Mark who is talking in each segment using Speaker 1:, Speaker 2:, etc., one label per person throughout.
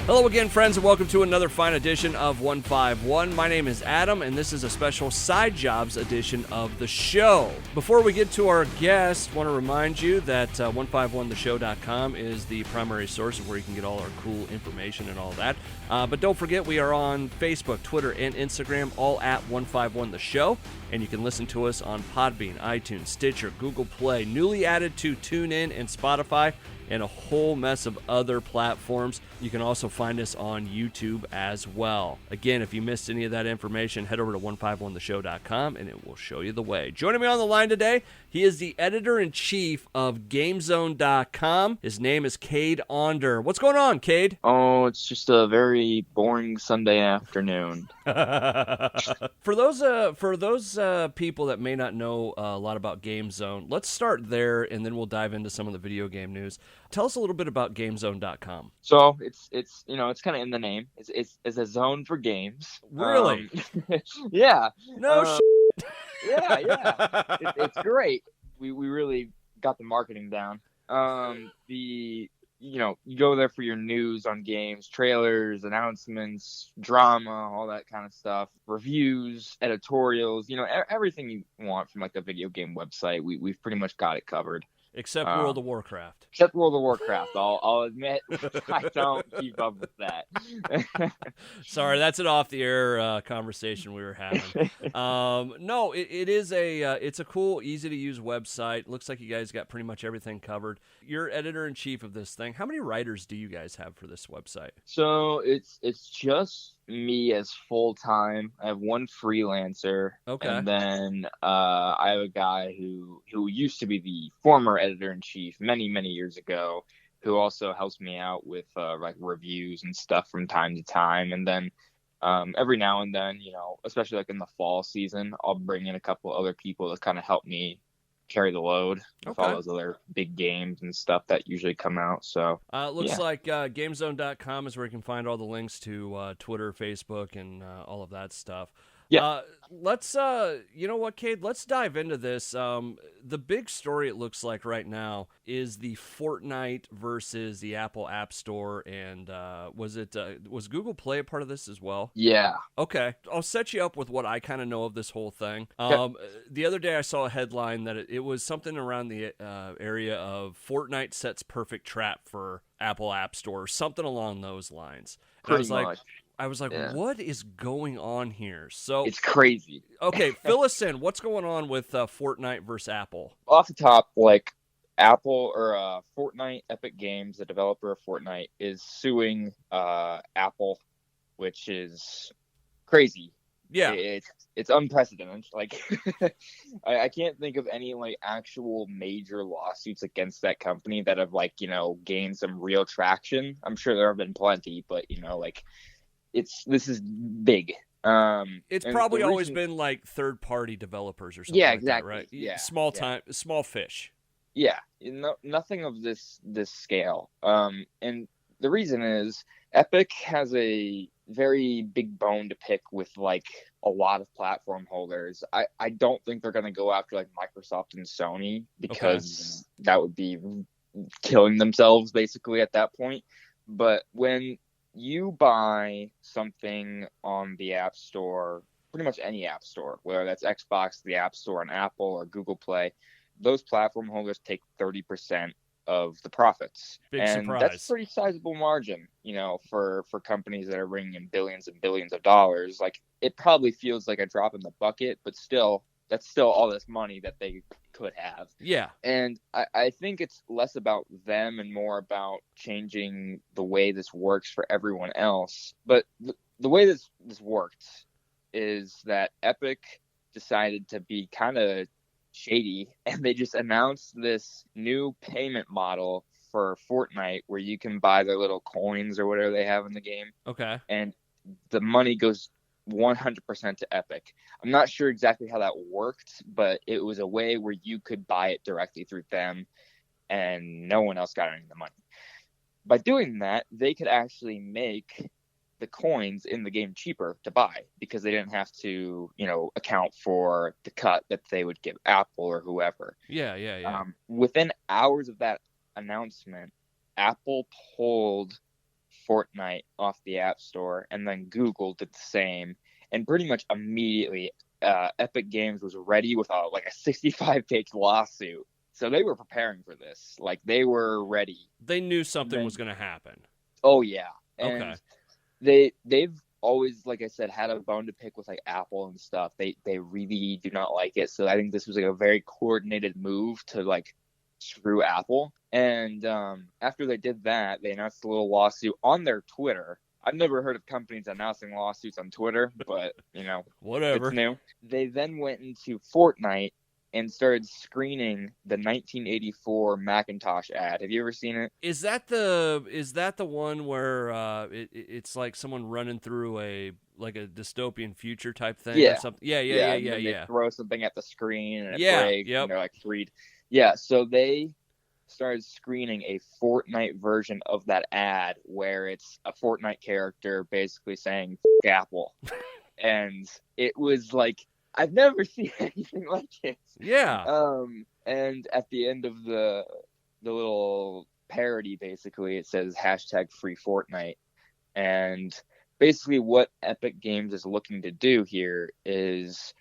Speaker 1: Hello again, friends, and welcome to another fine edition of 151. My name is Adam, and this is a special Side Jobs edition of the show. Before we get to our guest, I want to remind you that 151theshow.com is the primary source of where you can get all our cool information and all that. But don't forget, we are on Facebook, Twitter, and Instagram, all at 151theshow. And you can listen to us on Podbean, iTunes, Stitcher, Google Play, newly added to TuneIn and Spotify, and a whole mess of other platforms. You can also find us on YouTube as well. Again, if you missed any of that information, head over to 151theshow.com and it will show you the way. Joining me on the line today, he is the editor-in-chief of Gamezone.com. His name is Cade Onder. What's going on, Cade?
Speaker 2: Oh, it's just a very boring Sunday afternoon.
Speaker 1: For those people that may not know a lot about Gamezone, let's start there and then we'll dive into some of the video game news. Tell us a little bit about Gamezone.com.
Speaker 2: So it's kind of in the name. It's a zone for games.
Speaker 1: Really?
Speaker 2: Yeah.
Speaker 1: No shit.
Speaker 2: Yeah. It's great. We really got the marketing down. You go there for your news on games, trailers, announcements, drama, all that kind of stuff, reviews, editorials, everything you want from like a video game website. We've pretty much got it covered.
Speaker 1: Except World of Warcraft.
Speaker 2: Except World of Warcraft. I'll admit I don't keep up with that.
Speaker 1: Sorry, that's an off-the-air conversation we were having. No, it's a cool, easy-to-use website. Looks like you guys got pretty much everything covered. You're editor-in-chief of this thing. How many writers do you guys have for this website?
Speaker 2: So it's just me as full-time. I have one freelancer.
Speaker 1: Okay.
Speaker 2: And then I have a guy who used to be the former editor-in-chief many years ago, who also helps me out with like reviews and stuff from time to time. And then every now and then, especially like in the fall season, I'll bring in a couple other people to kind of help me carry the load with all those other big games and stuff that usually come out. So
Speaker 1: it looks like Gamezone.com is where you can find all the links to Twitter, Facebook, and all of that stuff.
Speaker 2: Yeah.
Speaker 1: Let's, you know what, Cade? Let's dive into this. The big story, it looks like right now, is the Fortnite versus the Apple App Store. And was Google Play a part of this as well?
Speaker 2: Yeah.
Speaker 1: Okay. I'll set you up with what I kind of know of this whole thing. The other day I saw a headline that it was something around the area of Fortnite sets perfect trap for Apple App Store, or something along those lines. And I was like, What is going on here? So
Speaker 2: it's crazy.
Speaker 1: Okay, fill us in. What's going on with Fortnite versus Apple?
Speaker 2: Off the top, like Apple or Fortnite, Epic Games, the developer of Fortnite, is suing Apple, which is crazy.
Speaker 1: Yeah,
Speaker 2: it's unprecedented. Like, I can't think of any like actual major lawsuits against that company that have gained some real traction. I'm sure there have been plenty, but this is big.
Speaker 1: It's probably always been like third-party developers or something.
Speaker 2: Yeah,
Speaker 1: like
Speaker 2: exactly.
Speaker 1: That, right?
Speaker 2: Yeah,
Speaker 1: small fish.
Speaker 2: Yeah, nothing of this scale. And the reason is Epic has a very big bone to pick with like a lot of platform holders. I don't think they're going to go after like Microsoft and Sony because that would be killing themselves basically at that point. But when you buy something on the App Store, pretty much any App Store, whether that's Xbox, the App Store, on Apple, or Google Play, those platform holders take 30% of the profits.
Speaker 1: Big
Speaker 2: and
Speaker 1: surprise.
Speaker 2: That's a pretty sizable margin, for companies that are bringing in billions and billions of dollars. Like, it probably feels like a drop in the bucket, but still, that's still all this money that they could have.
Speaker 1: Yeah.
Speaker 2: And I think it's less about them and more about changing the way this works for everyone else. But the way this worked is that Epic decided to be kind of shady, and they just announced this new payment model for Fortnite where you can buy their little coins or whatever they have in the game.
Speaker 1: Okay.
Speaker 2: And the money goes 100% to Epic. I'm not sure exactly how that worked, but it was a way where you could buy it directly through them and no one else got any of the money. By doing that, they could actually make the coins in the game cheaper to buy because they didn't have to, account for the cut that they would give Apple or whoever.
Speaker 1: Yeah.
Speaker 2: Within hours of that announcement, Apple pulled Fortnite off the App Store, and then Google did the same. And pretty much immediately, Epic Games was ready with like a 65-page lawsuit. So they were preparing for this. Like, they were ready.
Speaker 1: They knew something was going to happen.
Speaker 2: Oh, yeah.
Speaker 1: Okay.
Speaker 2: And they've always, like I said, had a bone to pick with like Apple and stuff. They really do not like it. So I think this was like a very coordinated move to like screw Apple. And after they did that, they announced a little lawsuit on their Twitter. I've never heard of companies announcing lawsuits on Twitter, but
Speaker 1: whatever.
Speaker 2: It's new. They then went into Fortnite and started screening the 1984 Macintosh ad. Have you ever seen it?
Speaker 1: Is that the one where it's like someone running through a dystopian future type thing or something? Yeah.
Speaker 2: They throw something at the screen and it breaks.
Speaker 1: Yep.
Speaker 2: And they're like freed. Yeah, so they started screening a Fortnite version of that ad where it's a Fortnite character basically saying "F Apple," and it was like, I've never seen anything like it.
Speaker 1: Yeah.
Speaker 2: And at the end of the little parody, basically, it says #free Fortnite. And basically what Epic Games is looking to do here is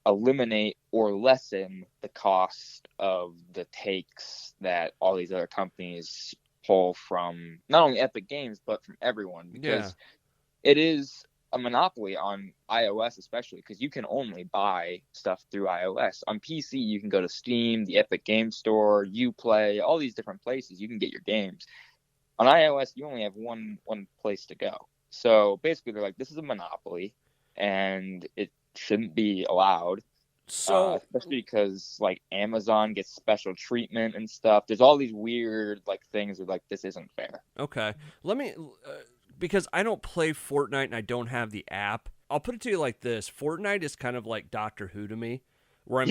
Speaker 2: eliminate or lessen the cost of the takes that all these other companies pull from not only Epic Games, but from everyone. Because it is a monopoly on iOS, especially because you can only buy stuff through iOS. On PC, you can go to Steam, the Epic Game Store, Uplay, all these different places you can get your games. On iOS, you only have one place to go. So basically, they're like, this is a monopoly, and it shouldn't be allowed.
Speaker 1: So
Speaker 2: especially because like Amazon gets special treatment and stuff. There's all these weird like things where like this isn't fair.
Speaker 1: Okay, let me. Because I don't play Fortnite and I don't have the app, I'll put it to you like this. Fortnite is kind of like Doctor Who to me, where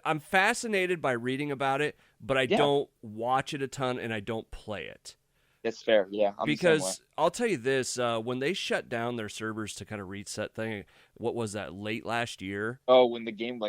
Speaker 1: I'm fascinated by reading about it, but I don't watch it a ton and I don't play it.
Speaker 2: That's fair, yeah.
Speaker 1: Because I'll tell you this, when they shut down their servers to kind of reset thing, what was that, late last year?
Speaker 2: Oh, when the game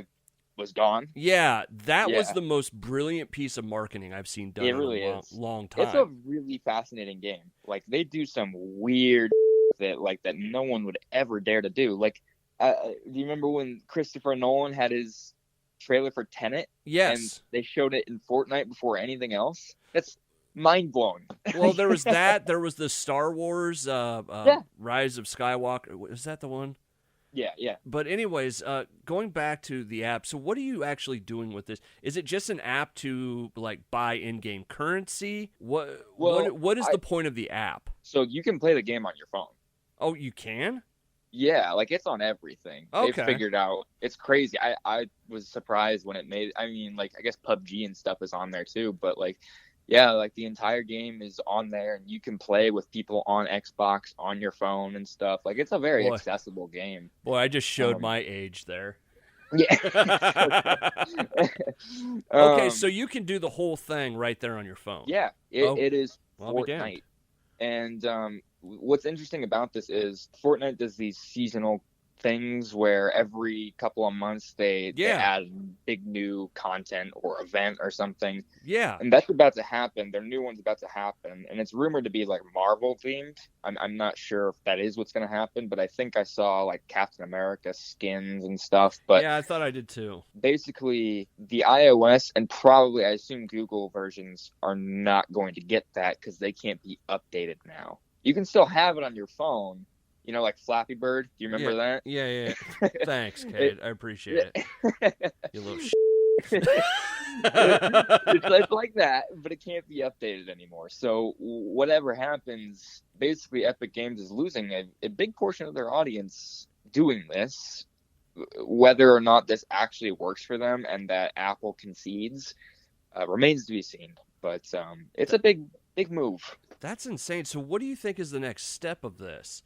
Speaker 2: was gone?
Speaker 1: Yeah, that was the most brilliant piece of marketing I've seen done in a long time.
Speaker 2: It's a really fascinating game. Like, they do some weird that no one would ever dare to do. Like, do you remember when Christopher Nolan had his trailer for Tenet?
Speaker 1: Yes.
Speaker 2: And they showed it in Fortnite before anything else? That's mind-blowing.
Speaker 1: Well, there was that. There was the Star Wars Rise of Skywalker. Was that the one?
Speaker 2: Yeah.
Speaker 1: But anyways, going back to the app, so what are you actually doing with this? Is it just an app to like buy in-game currency? What is the point of the app?
Speaker 2: So you can play the game on your phone.
Speaker 1: Oh, you can?
Speaker 2: Yeah, like it's on everything.
Speaker 1: Okay.
Speaker 2: They've figured out. It's crazy. I was surprised when it made. I mean, like I guess PUBG and stuff is on there too, but like. Yeah, like the entire game is on there, and you can play with people on Xbox, on your phone and stuff. Like, it's a very accessible game.
Speaker 1: Boy, I just showed my age there.
Speaker 2: Yeah.
Speaker 1: Okay, so you can do the whole thing right there on your phone.
Speaker 2: Yeah, it is Fortnite.
Speaker 1: And
Speaker 2: what's interesting about this is Fortnite does these seasonal things where every couple of months they add big new content or event or something.
Speaker 1: Yeah.
Speaker 2: And that's about to happen. Their new one's about to happen. And it's rumored to be like Marvel themed. I'm not sure if that is what's going to happen, but I think I saw like Captain America skins and stuff. But
Speaker 1: yeah, I thought I did too.
Speaker 2: Basically, the iOS and probably I assume Google versions are not going to get that because they can't be updated now. You can still have it on your phone. You know, like Flappy Bird. Do you remember that?
Speaker 1: Yeah. Thanks, Cade. I appreciate it. You little
Speaker 2: it's like that, but it can't be updated anymore. So whatever happens, basically Epic Games is losing a big portion of their audience doing this. Whether or not this actually works for them and that Apple concedes remains to be seen. But it's a big move.
Speaker 1: That's insane. So what do you think is the next step of this?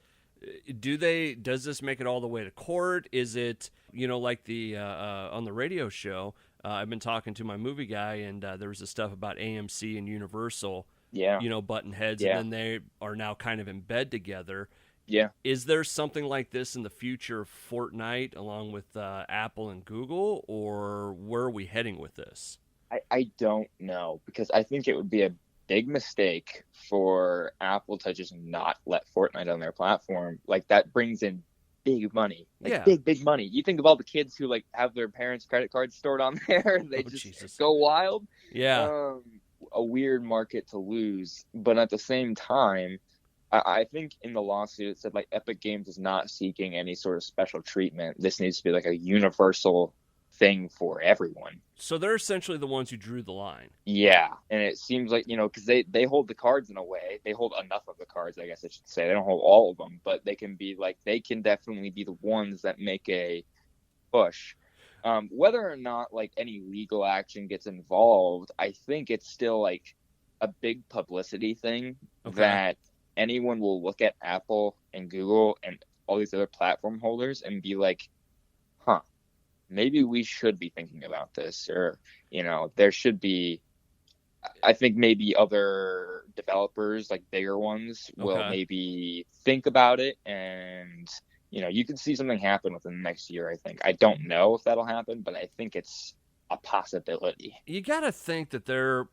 Speaker 1: Does this make it all the way to court? Is it, like the on the radio show, I've been talking to my movie guy, and there was this stuff about AMC and Universal, button heads, and then they are now kind of in bed together.
Speaker 2: Yeah.
Speaker 1: Is there something like this in the future of Fortnite along with Apple and Google, or where are we heading with this?
Speaker 2: I don't know, because I think it would be a big mistake for Apple to just not let Fortnite on their platform. Like, that brings in big money, like
Speaker 1: Yeah.
Speaker 2: big money. You think of all the kids who like have their parents' credit cards stored on there, they just
Speaker 1: Jesus.
Speaker 2: go wild.
Speaker 1: Yeah.
Speaker 2: A weird market to lose, but at the same time, I think in the lawsuit it said like Epic Games is not seeking any sort of special treatment. This needs to be like a universal thing for everyone.
Speaker 1: So they're essentially the ones who drew the line.
Speaker 2: Yeah, and it seems like, because they hold the cards in a way. They hold enough of the cards, I guess I should say. They don't hold all of them, but they can definitely be the ones that make a push. Whether or not like any legal action gets involved, I think it's still like a big publicity thing that anyone will look at Apple and Google and all these other platform holders and be like, huh, maybe we should be thinking about this, or, there should be, I think maybe other developers, like bigger ones, will maybe think about it, and, you could see something happen within the next year, I think. I don't know if that'll happen, but I think it's a possibility.
Speaker 1: You got to think that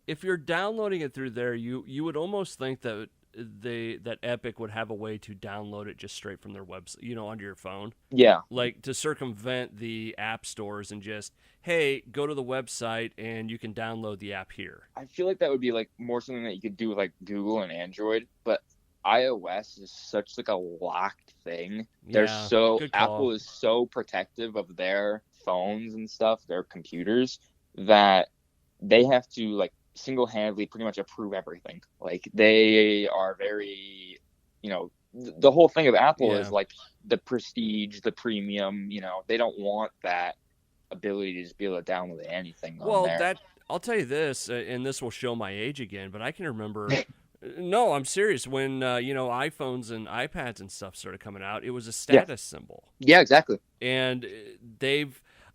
Speaker 1: if you're downloading it through there, you would almost think that that Epic would have a way to download it just straight from their website, onto your phone.
Speaker 2: Yeah.
Speaker 1: Like to circumvent the app stores and just, hey, go to the website and you can download the app here.
Speaker 2: I feel like that would be like more something that you could do with like Google and Android, but iOS is such like a locked thing.
Speaker 1: Yeah,
Speaker 2: Apple is so protective of their phones and stuff, their computers, that they have to like single-handedly pretty much approve everything. Like, they are very, the whole thing of Apple is like the prestige, the premium, they don't want that ability to just be able to download anything on there.
Speaker 1: I'll tell you this, and this will show my age again, but I can remember no, I'm serious. When iPhones and iPads and stuff started coming out, it was a status symbol.
Speaker 2: Yeah, exactly.
Speaker 1: And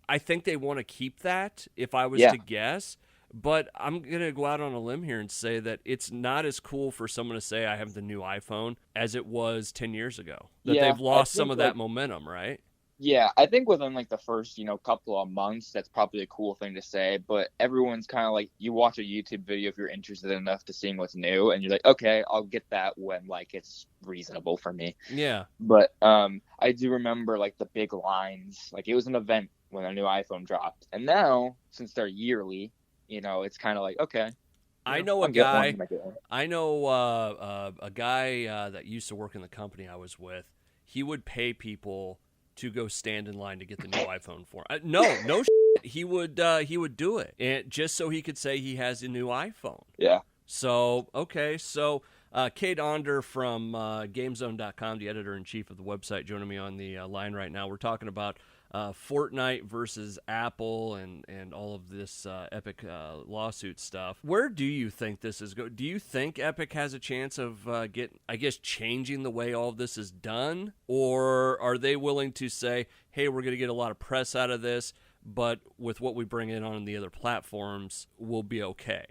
Speaker 1: I think they want to keep that, if I was to guess. But I'm going to go out on a limb here and say that it's not as cool for someone to say I have the new iPhone as it was 10 years ago. That they've lost some of that momentum, right?
Speaker 2: Yeah, I think within like the first, couple of months, that's probably a cool thing to say. But everyone's kind of like, you watch a YouTube video if you're interested enough to seeing what's new, and you're like, okay, I'll get that when like it's reasonable for me.
Speaker 1: Yeah.
Speaker 2: But I do remember like the big lines. Like, it was an event when a new iPhone dropped, and now since they're yearly, it's kind of like, okay.
Speaker 1: I know a guy. I know a guy that used to work in the company I was with. He would pay people to go stand in line to get the new iPhone for him. No shit. He would do it, and just so he could say he has a new iPhone.
Speaker 2: Yeah.
Speaker 1: So Cade Onder from Gamezone.com, the editor-in-chief of the website, joining me on the line right now. We're talking about Fortnite versus Apple and all of this Epic lawsuit stuff. Where do you think this is going? Do you think Epic has a chance of changing the way all of this is done? Or are they willing to say, hey, we're going to get a lot of press out of this, but with what we bring in on the other platforms, we'll be okay?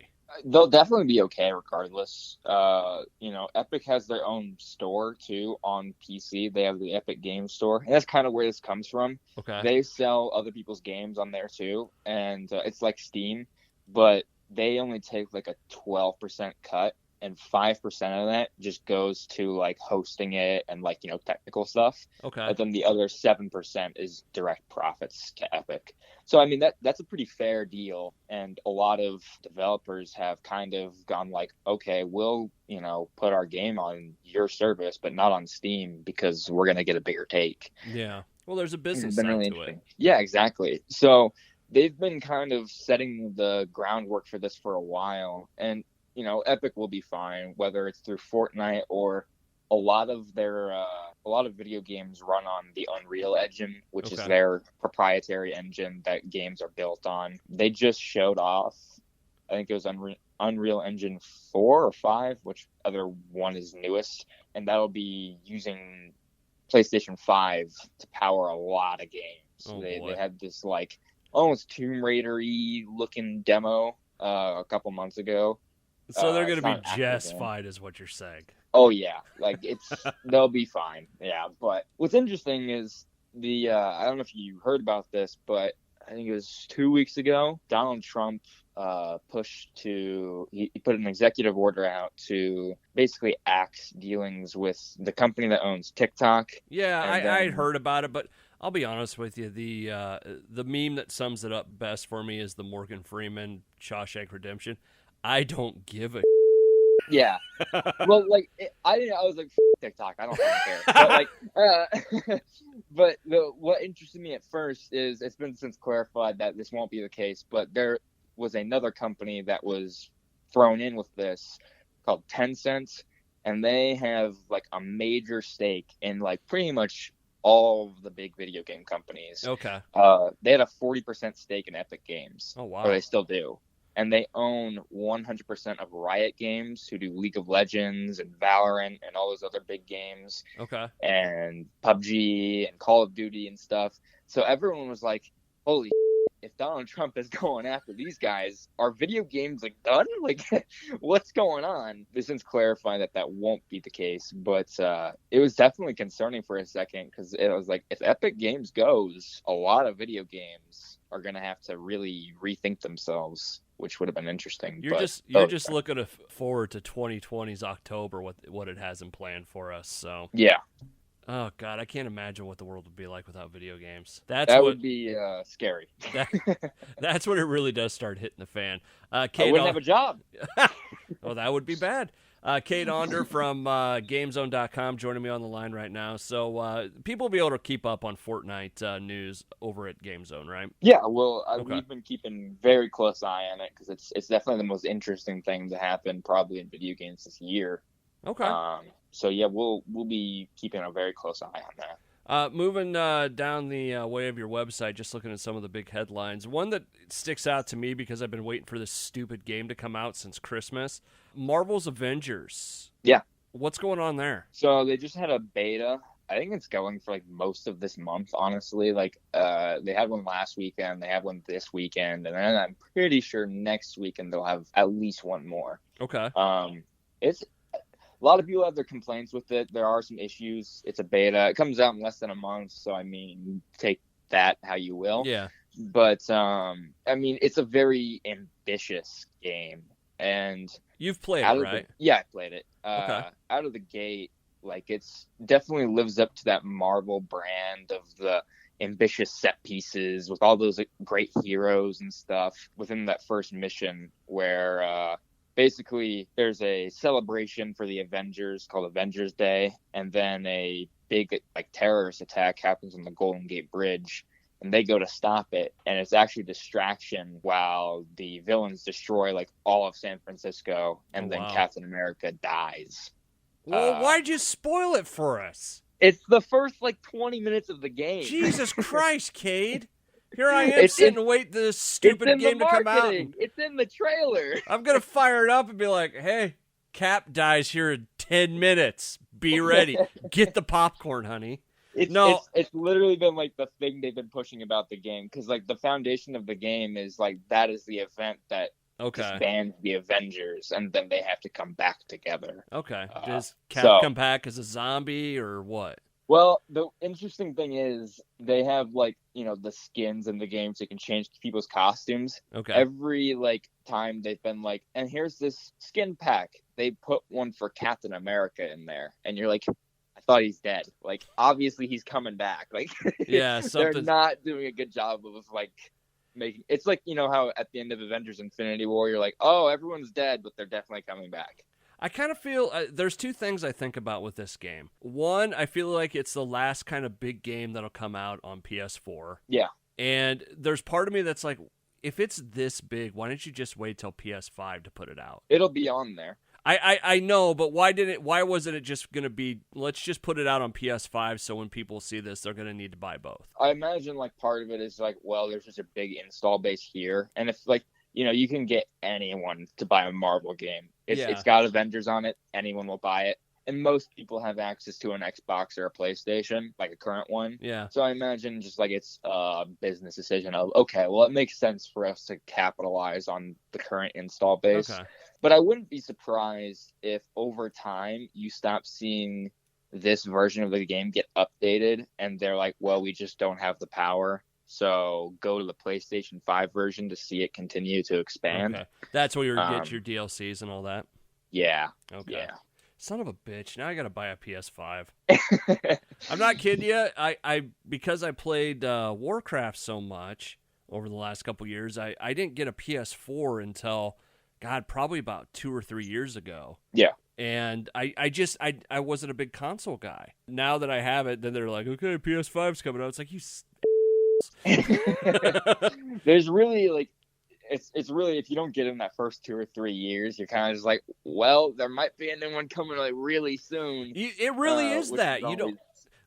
Speaker 2: They'll definitely be okay regardless. Epic has their own store too on PC. They have the Epic Games Store, and that's kind of where this comes from.
Speaker 1: Okay.
Speaker 2: They sell other people's games on there too, and it's like Steam, but they only take like a 12% cut, and 5% of that just goes to like hosting it and like technical stuff.
Speaker 1: Okay.
Speaker 2: And then the other 7% is direct profits to Epic. So I mean that's a pretty fair deal, and a lot of developers have kind of gone like, okay, we'll put our game on your service, but not on Steam because we're gonna get a bigger take.
Speaker 1: Yeah. Well, there's a business side
Speaker 2: really
Speaker 1: to it.
Speaker 2: Yeah, exactly. So they've been kind of setting the groundwork for this for a while, and Epic will be fine, whether it's through Fortnite or a lot of video games run on the Unreal Engine, which is their proprietary engine that games are built on. They just showed off, I think it was Unreal Engine 4 or 5, which other one is newest, and that'll be using PlayStation 5 to power a lot of games. They had this like almost Tomb Raider-y looking demo a couple months ago.
Speaker 1: So they're going to be just fine, is what you're saying.
Speaker 2: Oh yeah, like they'll be fine. Yeah, but what's interesting is I don't know if you heard about this, but I think it was 2 weeks ago, Donald Trump he put an executive order out to basically axe dealings with the company that owns TikTok.
Speaker 1: Yeah, I'd heard about it, but I'll be honest with you. The meme that sums it up best for me is the Morgan Freeman Shawshank Redemption. I don't give a
Speaker 2: Yeah. Well, like I was like TikTok. I don't care. But like, but what interested me at first is it's been since clarified that this won't be the case. But there was another company that was thrown in with this called Tencent, and they have like a major stake in like pretty much all of the big video game companies.
Speaker 1: Okay.
Speaker 2: They had a 40% stake in Epic Games.
Speaker 1: Oh wow.
Speaker 2: Or they still do. And they own 100% of Riot Games, who do League of Legends and Valorant and all those other big games.
Speaker 1: Okay.
Speaker 2: And PUBG and Call of Duty and stuff. So everyone was like, holy shit, if Donald Trump is going after these guys, are video games like done? Like, what's going on? They since clarified that won't be the case. But it was definitely concerning for a second because it was like, if Epic Games goes, a lot of video games are going to have to really rethink themselves, which would have been interesting.
Speaker 1: You're just looking forward to 2020's October, what it has in plan for us. So
Speaker 2: yeah.
Speaker 1: Oh God, I can't imagine what the world would be like without video games.
Speaker 2: Would be scary.
Speaker 1: That's when it really does start hitting the fan.
Speaker 2: Cade, I wouldn't have a job.
Speaker 1: Well, that would be bad. Cade Onder from Gamezone.com joining me on the line right now. So people will be able to keep up on Fortnite news over at Gamezone, right?
Speaker 2: Yeah, well, we've been keeping very close eye on it because it's definitely the most interesting thing to happen probably in video games this year.
Speaker 1: Okay.
Speaker 2: So yeah, we'll be keeping a very close eye on that.
Speaker 1: Moving down the way of your website, just looking at some of the big headlines. One that sticks out to me because I've been waiting for this stupid game to come out since Christmas. Marvel's Avengers.
Speaker 2: Yeah.
Speaker 1: What's going on there?
Speaker 2: So they just had a beta. I think it's going for like most of this month, honestly. Like they had one last weekend, they have one this weekend, and then I'm pretty sure next weekend they'll have at least one more.
Speaker 1: Okay.
Speaker 2: It's a lot of people have their complaints with it. There are some issues. It's a beta. It comes out in less than a month, so I mean, take that how you will.
Speaker 1: Yeah.
Speaker 2: But I mean, it's a very ambitious game, and
Speaker 1: you've played it, right?
Speaker 2: Yeah, I played it.
Speaker 1: Okay.
Speaker 2: Out of the gate, like it's definitely lives up to that Marvel brand of the ambitious set pieces with all those great heroes and stuff within that first mission where basically there's a celebration for the Avengers called Avengers Day, and then a big like terrorist attack happens on the Golden Gate Bridge, and they go to stop it, and it's actually distraction while the villains destroy like all of San Francisco, and then Captain America dies.
Speaker 1: Well, why'd you spoil it for us?
Speaker 2: It's the first like 20 minutes of the game.
Speaker 1: Jesus Christ, Cade. Here I am sitting waiting this stupid game to come out.
Speaker 2: It's in the trailer.
Speaker 1: I'm going to fire it up and be like, hey, Cap dies here in 10 minutes. Be ready. Get the popcorn, honey.
Speaker 2: It's literally been like the thing they've been pushing about the game, because like the foundation of the game is like that is the event that disbands the Avengers, and then they have to come back together.
Speaker 1: Okay. Does Cap come back as a zombie or what?
Speaker 2: Well, the interesting thing is they have like, you know, the skins in the game so you can change people's costumes.
Speaker 1: Okay.
Speaker 2: Every like time they've been like, and here's this skin pack. They put one for Captain America in there, and you're like, I thought he's dead. Like, obviously he's coming back. Like,
Speaker 1: yeah,
Speaker 2: they're not doing a good job of like making. It's like, you know how at the end of Avengers Infinity War, you're like, oh, everyone's dead, but they're definitely coming back.
Speaker 1: I kind of feel there's two things I think about with this game. One, I feel like it's the last kind of big game that'll come out on PS4.
Speaker 2: Yeah.
Speaker 1: And there's part of me that's like, if it's this big, why didn't you just wait till PS5 to put it out?
Speaker 2: It'll be on there.
Speaker 1: I know, but why wasn't it just going to be, let's just put it out on PS5 so when people see this, they're going to need to buy both?
Speaker 2: I imagine like part of it is like, well, there's just a big install base here. And if like, you know, you can get anyone to buy a Marvel game. It's got Avengers on it. Anyone will buy it. And most people have access to an Xbox or a PlayStation, like a current one.
Speaker 1: Yeah.
Speaker 2: So I imagine just like it's a business decision of, okay, well, it makes sense for us to capitalize on the current install base.
Speaker 1: Okay.
Speaker 2: But I wouldn't be surprised if over time you stop seeing this version of the game get updated and they're like, well, we just don't have the power. So go to the PlayStation 5 version to see it continue to expand.
Speaker 1: Okay. That's where you get your DLCs and all that?
Speaker 2: Yeah.
Speaker 1: Okay.
Speaker 2: Yeah.
Speaker 1: Son of a bitch. Now I got to buy a PS5. I'm not kidding you. Because I played Warcraft so much over the last couple years, I didn't get a PS4 until, God, probably about 2 or 3 years ago.
Speaker 2: Yeah.
Speaker 1: And I wasn't a big console guy. Now that I have it, then they're like, okay, PS5's coming out. It's like, you
Speaker 2: There's really like, it's really, if you don't get in that first 2 or 3 years, you're kind of just like, well, there might be a new one coming like really soon.
Speaker 1: It really is that.
Speaker 2: Is always,
Speaker 1: you don't.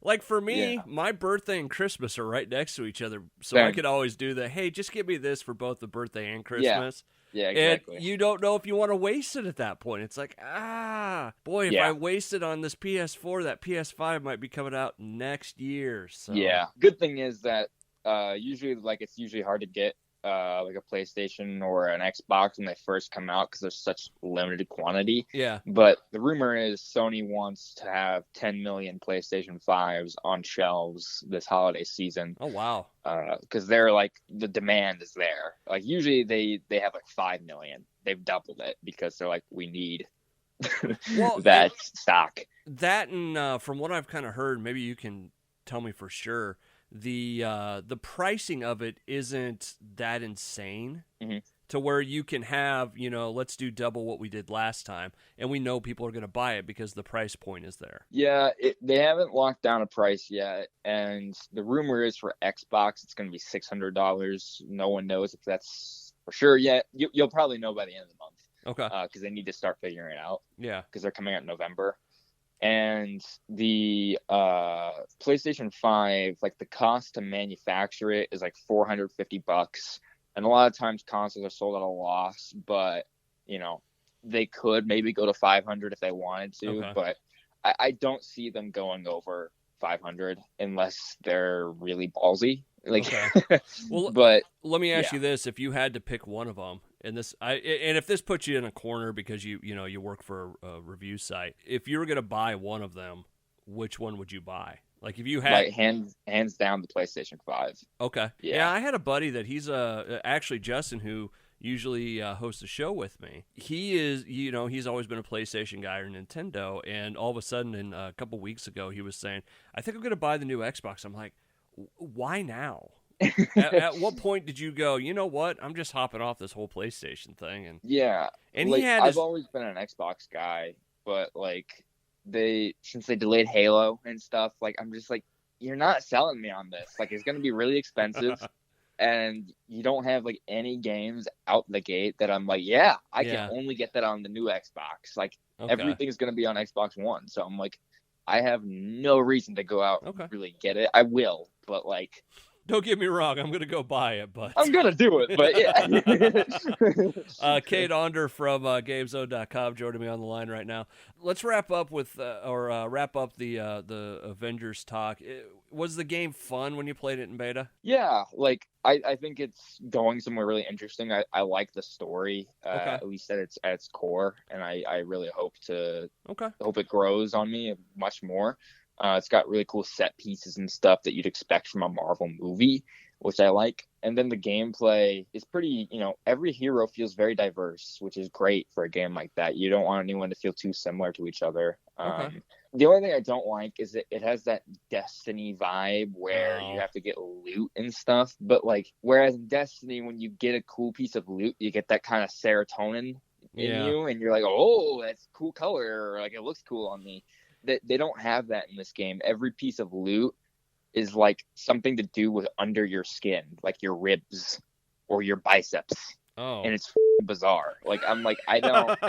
Speaker 1: Like for me, my birthday and Christmas are right next to each other, so I could always do the, hey, just give me this for both the birthday and Christmas.
Speaker 2: Yeah, exactly.
Speaker 1: And you don't know if you want to waste it at that point. It's like, boy, if I waste it on this PS4, that PS5 might be coming out next year. So.
Speaker 2: Yeah. Good thing is that usually, like, it's usually hard to get like a PlayStation or an Xbox when they first come out because there's such limited quantity.
Speaker 1: Yeah.
Speaker 2: But the rumor is Sony wants to have 10 million PlayStation 5s on shelves this holiday season.
Speaker 1: Oh, wow.
Speaker 2: Because they're like, the demand is there. Like, usually they have like 5 million. They've doubled it because they're like, we need that stock. That,
Speaker 1: and from what I've kind of heard, maybe you can tell me for sure, the pricing of it isn't that insane to where you can have, let's do double what we did last time, and we know people are going to buy it because the price point is there.
Speaker 2: Yeah, they haven't locked down a price yet, and the rumor is for Xbox it's going to be $600. No one knows if that's for sure yet. You'll probably know by the end of the month.
Speaker 1: Okay.
Speaker 2: Because they need to start figuring it out.
Speaker 1: Yeah.
Speaker 2: Because they're coming out in November. And the PlayStation 5, like the cost to manufacture it is like $450. And a lot of times consoles are sold at a loss, but they could maybe go to 500 if they wanted to. Okay. But I don't see them going over 500 unless they're really ballsy. Like,
Speaker 1: okay. Well,
Speaker 2: but
Speaker 1: let me ask you this: if you had to pick one of them, and if this puts you in a corner because you work for a review site, if you were going to buy one of them, which one would you buy? Like if you had
Speaker 2: like hands down the PlayStation 5.
Speaker 1: Okay. Yeah, I had a buddy that he's actually Justin, who usually hosts a show with me. He is, he's always been a PlayStation guy or Nintendo, and all of a sudden, a couple weeks ago, he was saying, "I think I'm going to buy the new Xbox." I'm like, why now? at what point did you go, you know what? I'm just hopping off this whole PlayStation thing. And
Speaker 2: like,
Speaker 1: he had
Speaker 2: I've always been an Xbox guy, but like since they delayed Halo and stuff, like I'm just like, you're not selling me on this. Like it's going to be really expensive. And you don't have like any games out the gate that I'm like, I can only get that on the new Xbox. Like everything's going to be on Xbox One. So I'm like, I have no reason to go out and really get it. I will, but like,
Speaker 1: don't get me wrong, I'm gonna go buy it, but
Speaker 2: I'm gonna do it. But
Speaker 1: yeah. Cade Onder from Gamezone.com joining me on the line right now. Let's wrap up with wrap up the Avengers talk. Was the game fun when you played it in beta?
Speaker 2: Yeah, like I think it's going somewhere really interesting. I like the story, at least at its core, and I really hope it grows on me much more. It's got really cool set pieces and stuff that you'd expect from a Marvel movie, which I like. And then the gameplay is pretty, every hero feels very diverse, which is great for a game like that. You don't want anyone to feel too similar to each other. The only thing I don't like is that it has that Destiny vibe where you have to get loot and stuff. But like, whereas in Destiny, when you get a cool piece of loot, you get that kind of serotonin in you, and you're like, oh, that's cool color, or like it looks cool on me. They don't have that in this game. Every piece of loot is like something to do with under your skin, like your ribs or your biceps.
Speaker 1: Oh.
Speaker 2: And it's bizarre. Like I'm like, I don't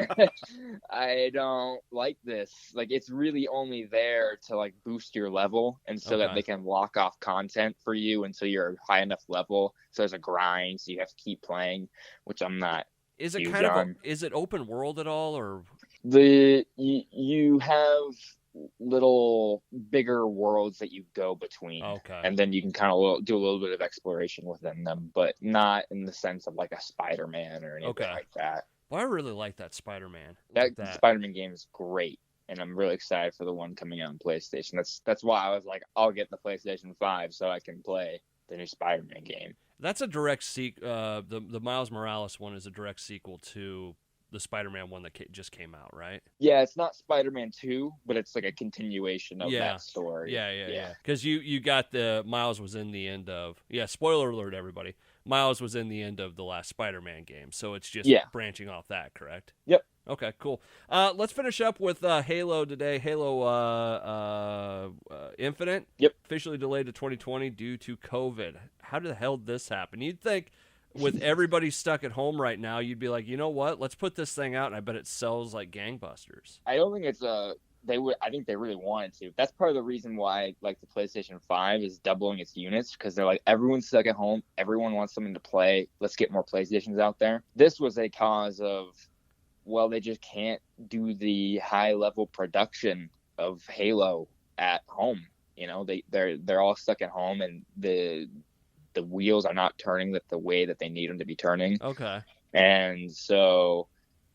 Speaker 2: I don't like this. Like it's really only there to like boost your level and so that they can lock off content for you until you're a high enough level. So there's a grind, so you have to keep playing, which I'm not.
Speaker 1: Is it kind of is it open world at all, or
Speaker 2: you have little bigger worlds that you go between, and then you can kind of do a little bit of exploration within them, but not in the sense of like a Spider-Man or anything like that.
Speaker 1: Well, I really like that Spider-Man.
Speaker 2: That Spider-Man game is great, and I'm really excited for the one coming out on PlayStation. That's why I was like, I'll get the PlayStation 5 so I can play the new Spider-Man game.
Speaker 1: That's a direct sequel. The Miles Morales one is a direct sequel to the Spider-Man one that just came out, right?
Speaker 2: Yeah, it's not Spider-Man 2, but it's like a continuation of that story.
Speaker 1: Yeah. Because you got the Miles was in the end of spoiler alert, everybody. Miles was in the end of the last Spider-Man game, so it's just branching off that, correct?
Speaker 2: Yep.
Speaker 1: Okay, cool. Let's finish up with Halo today. Halo Infinite.
Speaker 2: Yep.
Speaker 1: Officially delayed to 2020 due to COVID. How the hell did this happen? You'd think with everybody stuck at home right now, you'd be like, you know what? Let's put this thing out, and I bet it sells like gangbusters.
Speaker 2: I don't think it's I think they really wanted to. That's part of the reason why like the PlayStation 5 is doubling its units, because they're like, everyone's stuck at home. Everyone wants something to play. Let's get more PlayStations out there. This was a cause of, well, they just can't do the high level production of Halo at home. You know, they're all stuck at home, and the wheels are not turning the way that they need them to be turning.
Speaker 1: Okay.
Speaker 2: And so,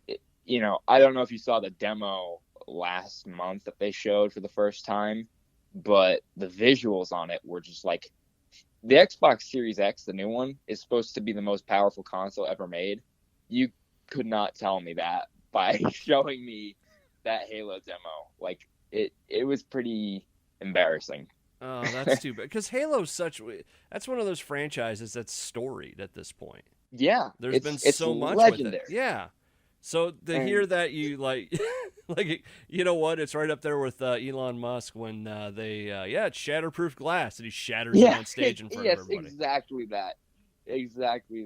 Speaker 2: I don't know if you saw the demo last month that they showed for the first time, but the visuals on it were just like, the Xbox Series X, the new one, is supposed to be the most powerful console ever made. You could not tell me that by showing me that Halo demo. Like, it was pretty embarrassing.
Speaker 1: Oh, that's too bad. Because Halo's that's one of those franchises that's storied at this point.
Speaker 2: Yeah.
Speaker 1: There's been so much
Speaker 2: legendary.
Speaker 1: with it. Yeah. So to hear that you like, like, you know what? It's right up there with Elon Musk when it's shatterproof glass and he shatters it on stage in front of everybody.
Speaker 2: Yes, exactly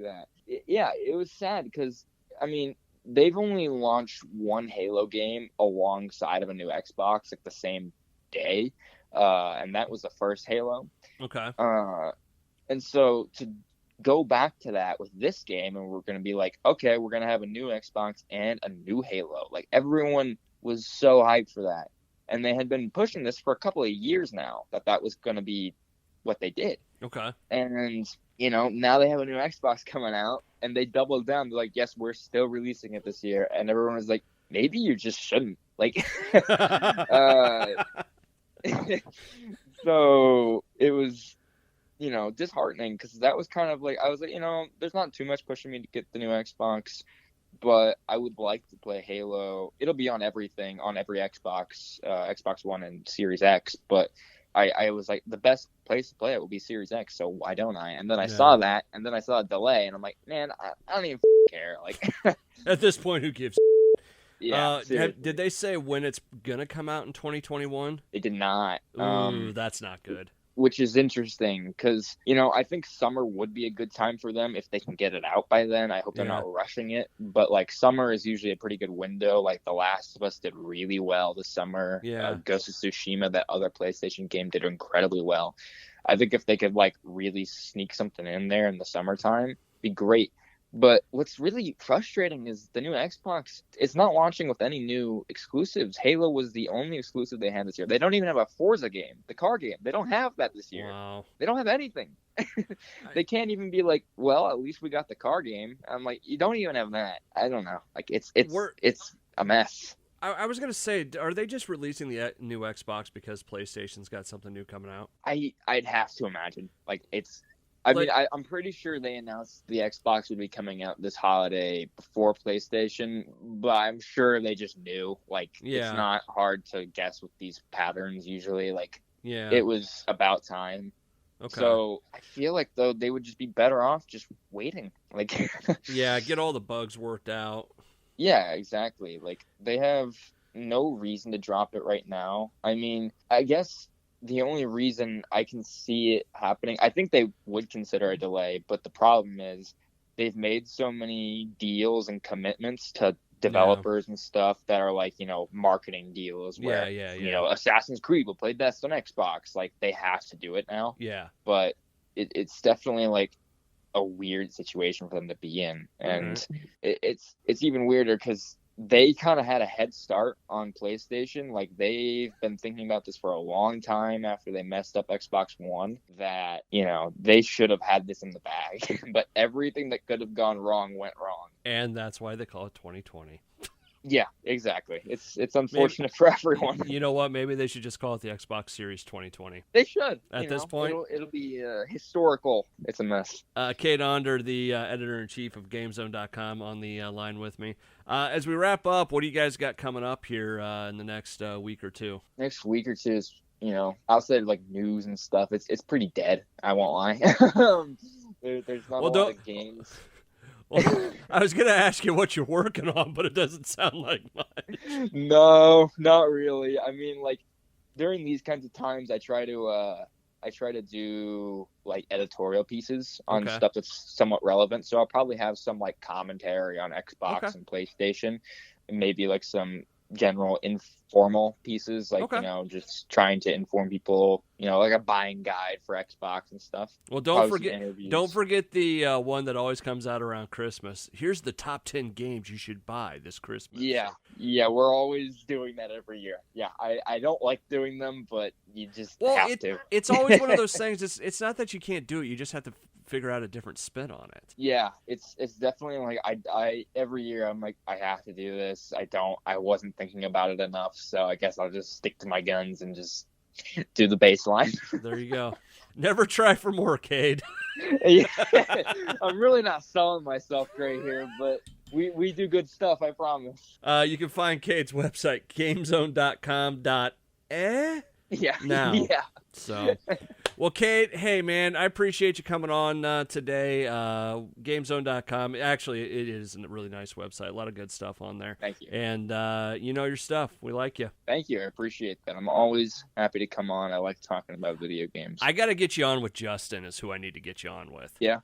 Speaker 2: that. It was sad because, I mean, they've only launched one Halo game alongside of a new Xbox like the same day. And that was the first Halo.
Speaker 1: Okay.
Speaker 2: And so to go back to that with this game, and we're going to be like, okay, we're going to have a new Xbox and a new Halo. Like, everyone was so hyped for that. And they had been pushing this for a couple of years now, that was going to be what they did.
Speaker 1: Okay.
Speaker 2: And, now they have a new Xbox coming out, and they doubled down. They're like, yes, we're still releasing it this year. And everyone was like, maybe you just shouldn't. Like, so it was, disheartening, because that was kind of like, I was like, there's not too much pushing me to get the new Xbox, but I would like to play Halo. It'll be on everything, on every Xbox, Xbox One and Series X, but I was like, the best place to play it will be Series X, so why don't I? And then I saw that, and then I saw a delay, and I'm like, man, I don't even care. Like,
Speaker 1: at this point, who gives?
Speaker 2: Yeah.
Speaker 1: Did they say when it's gonna come out in 2021?
Speaker 2: They did not.
Speaker 1: Ooh, that's not good.
Speaker 2: Which is interesting, because I think summer would be a good time for them if they can get it out by then. I hope they're not rushing it, but like, summer is usually a pretty good window. Like, The Last of Us did really well this summer. Ghost of Tsushima, that other PlayStation game, did incredibly well. I think if they could like really sneak something in there in the summertime, it'd be great. But what's really frustrating is the new Xbox, it's not launching with any new exclusives. Halo was the only exclusive they had this year. They don't even have a Forza game, the car game. They don't have that this year.
Speaker 1: Wow.
Speaker 2: They don't have anything. They can't even be like, well, at least we got the car game. I'm like, you don't even have that. I don't know. Like, it's a mess.
Speaker 1: I was going to say, are they just releasing the new Xbox because PlayStation's got something new coming out?
Speaker 2: I'd have to imagine. Like, I'm pretty sure they announced the Xbox would be coming out this holiday before PlayStation, but I'm sure they just knew. Like, it's not hard to guess with these patterns usually. Like, it was about time. Okay. So I feel like, though, they would just be better off just waiting. Like,
Speaker 1: get all the bugs worked out.
Speaker 2: Yeah, exactly. Like, they have no reason to drop it right now. I mean, I guess the only reason I can see it happening, I think they would consider a delay, but the problem is they've made so many deals and commitments to developers and stuff that are like, marketing deals where, Assassin's Creed will play best on Xbox. Like, they have to do it now.
Speaker 1: Yeah.
Speaker 2: But it's definitely like a weird situation for them to be in. And it's even weirder because they kind of had a head start on PlayStation. Like, they've been thinking about this for a long time after they messed up Xbox One, that, they should have had this in the bag. But everything that could have gone wrong went wrong.
Speaker 1: And that's why they call it 2020.
Speaker 2: Yeah, exactly. It's unfortunate for everyone.
Speaker 1: You know what? Maybe they should just call it the Xbox Series 2020.
Speaker 2: They should.
Speaker 1: At this point,
Speaker 2: it'll be historical. It's a mess.
Speaker 1: Cade Onder, the editor-in-chief of Gamezone.com, on the line with me. As we wrap up, what do you guys got coming up here in the next week or two?
Speaker 2: Next week or two is, outside of like news and stuff, it's pretty dead. I won't lie. There's not a lot of games.
Speaker 1: Well, I was going to ask you what you're working on, but it doesn't sound like much.
Speaker 2: No, not really. I mean, like, during these kinds of times, I try to do like editorial pieces on stuff that's somewhat relevant. So I'll probably have some like commentary on Xbox and PlayStation, and maybe like some general informal pieces, like just trying to inform people, like a buying guide for Xbox and stuff.
Speaker 1: Well, don't forget the one that always comes out around Christmas. Here's the top 10 games you should buy this Christmas.
Speaker 2: Yeah, we're always doing that every year. Yeah, I don't like doing them, but you just have to.
Speaker 1: It's always one of those things. It's not that you can't do it. You just have to figure out a different spin on it.
Speaker 2: Yeah, it's definitely like I every year I'm like, I have to do this. I wasn't thinking about it enough, so I guess I'll just stick to my guns and just do the baseline.
Speaker 1: There you go. Never try for more, Cade.
Speaker 2: Yeah, I'm really not selling myself great here, but we do good stuff, I promise.
Speaker 1: You can find Cade's website, gamezone.com.
Speaker 2: Yeah.
Speaker 1: Now.
Speaker 2: Yeah.
Speaker 1: So, well, Cade, hey, man, I appreciate you coming on today. Gamezone.com. Actually, it is a really nice website. A lot of good stuff on there.
Speaker 2: Thank you.
Speaker 1: And you know your stuff. We like you.
Speaker 2: Thank you. I appreciate that. I'm always happy to come on. I like talking about video games.
Speaker 1: I got to get you on with Justin is who I need to get you on with.
Speaker 2: Yeah.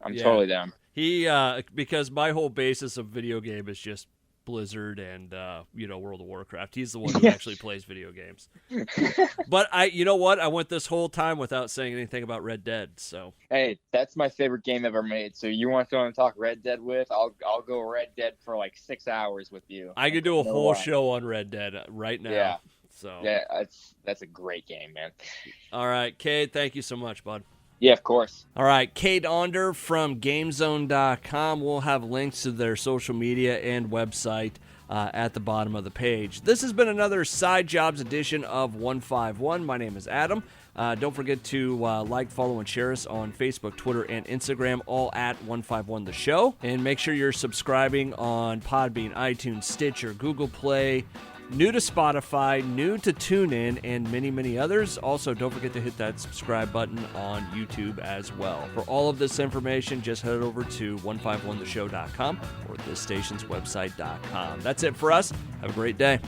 Speaker 2: I'm totally down.
Speaker 1: He, because my whole basis of video game is just Blizzard and World of Warcraft. He's the one who actually plays video games. But you know what? I went this whole time without saying anything about Red Dead. So
Speaker 2: hey, that's my favorite game ever made. So you want to talk Red Dead with? I'll go Red Dead for like 6 hours with you.
Speaker 1: I could do a whole show on Red Dead right now.
Speaker 2: Yeah.
Speaker 1: So
Speaker 2: yeah, that's a great game, man.
Speaker 1: All right, Cade, thank you so much, bud.
Speaker 2: Yeah, of course.
Speaker 1: All right, Cade Onder from Gamezone.com. We'll have links to their social media and website at the bottom of the page. This has been another Side Jobs edition of 151. My name is Adam. Don't forget to like, follow, and share us on Facebook, Twitter, and Instagram, all at 151 The Show. And make sure you're subscribing on Podbean, iTunes, Stitcher, Google Play, new to Spotify, new to TuneIn, and many, many others. Also, don't forget to hit that subscribe button on YouTube as well. For all of this information, just head over to 151theshow.com or thisstationswebsite.com. That's it for us. Have a great day.